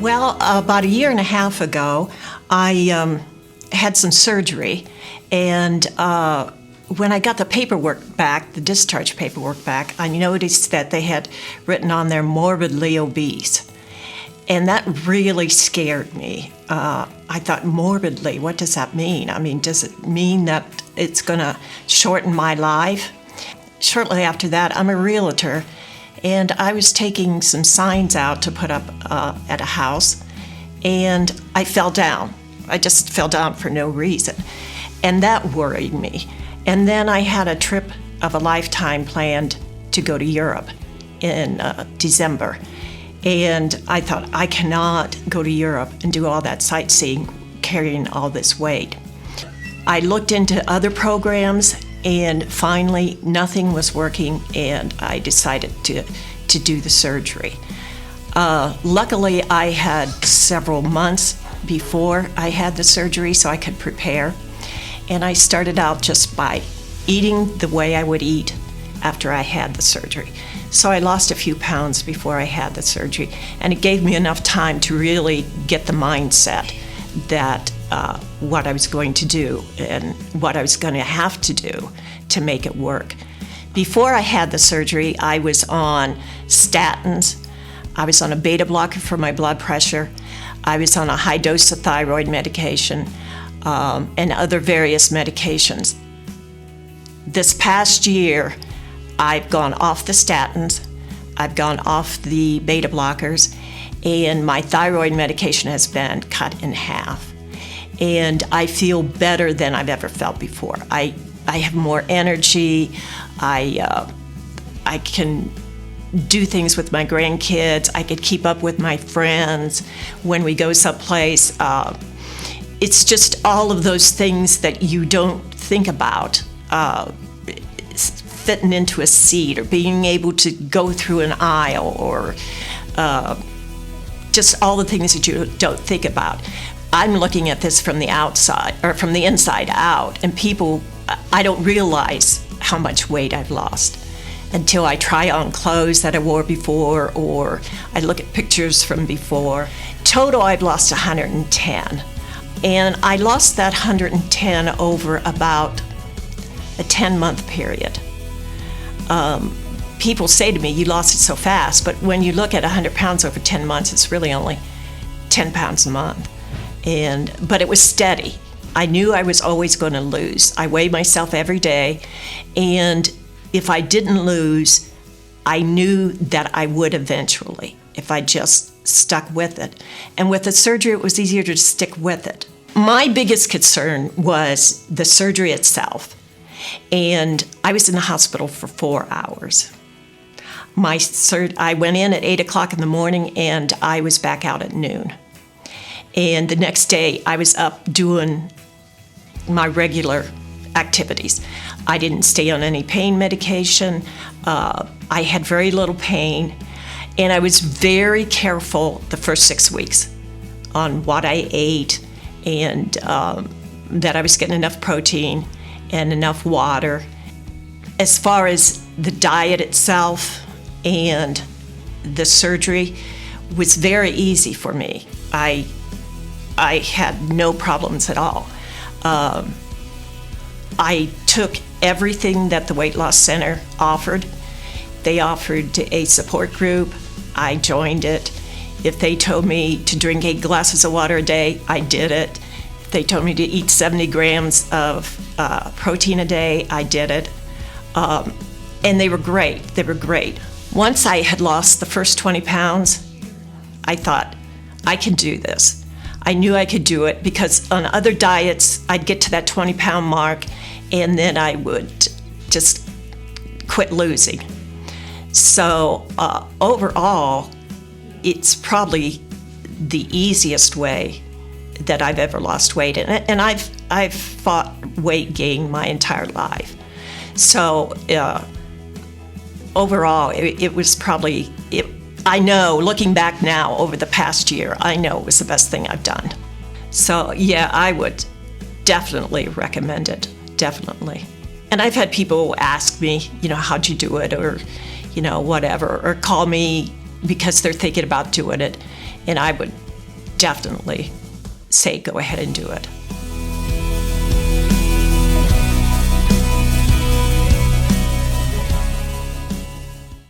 Well, about a year and a half ago, I had some surgery, and when I got the paperwork back, the discharge paperwork back, I noticed that they had written on there morbidly obese. And that really scared me. I thought, morbidly, what does that mean? I mean, does it mean that it's going to shorten my life? Shortly after that, I'm a realtor, and I was taking some signs out to put up at a house, and I fell down. I just fell down for no reason, and that worried me. And then I had a trip of a lifetime planned to go to Europe in December. And I thought, I cannot go to Europe and do all that sightseeing carrying all this weight. I looked into other programs, and finally nothing was working, and I decided to do the surgery. Luckily, I had several months before I had the surgery so I could prepare. And I started out just by eating the way I would eat after I had the surgery. So I lost a few pounds before I had the surgery, and it gave me enough time to really get the mindset that what I was going to do and what I was going to have to do to make it work. Before I had the surgery, I was on statins. I was on a beta blocker for my blood pressure. I was on a high dose of thyroid medication and other various medications. This past year, I've gone off the statins, I've gone off the beta blockers, and my thyroid medication has been cut in half. And I feel better than I've ever felt before. I have more energy. I can do things with my grandkids. I could keep up with my friends when we go someplace. It's just all of those things that you don't think about. Fitting into a seat, or being able to go through an aisle, or just all the things that you don't think about. I'm looking at this from the outside, or from the inside out, and people, I don't realize how much weight I've lost until I try on clothes that I wore before, or I look at pictures from before. Total, I've lost 110. And I lost that 110 over about a 10-month period. People say to me, you lost it so fast, but when you look at 100 pounds over 10 months, it's really only 10 pounds a month. But it was steady. I knew I was always going to lose. I weighed myself every day, and if I didn't lose, I knew that I would eventually, if I just stuck with it. And with the surgery, it was easier to stick with it. My biggest concern was the surgery itself. And I was in the hospital for 4 hours. I went in at 8 o'clock in the morning, and I was back out at noon. And the next day, I was up doing my regular activities. I didn't stay on any pain medication. I had very little pain. And I was very careful the first 6 weeks on what I ate, and that I was getting enough protein and enough water. As far as the diet itself and the surgery was very easy for me. I had no problems at all. I took everything that the Weight Loss Center offered. They offered a support group. I joined it. If they told me to drink 8 glasses of water a day, I did it. They told me to eat 70 grams of protein a day, I did it. And they were great. They were great. Once I had lost the first 20 pounds, I thought, I can do this. I knew I could do it because on other diets, I'd get to that 20-pound mark, and then I would just quit losing. So overall, it's probably the easiest way that I've ever lost weight, and I've fought weight gain my entire life. So overall, it was probably, I know, looking back now over the past year, I know it was the best thing I've done. So yeah, I would definitely recommend it, definitely. And I've had people ask me, how'd you do it, or, whatever, or call me because they're thinking about doing it, and I would definitely say go ahead and do it.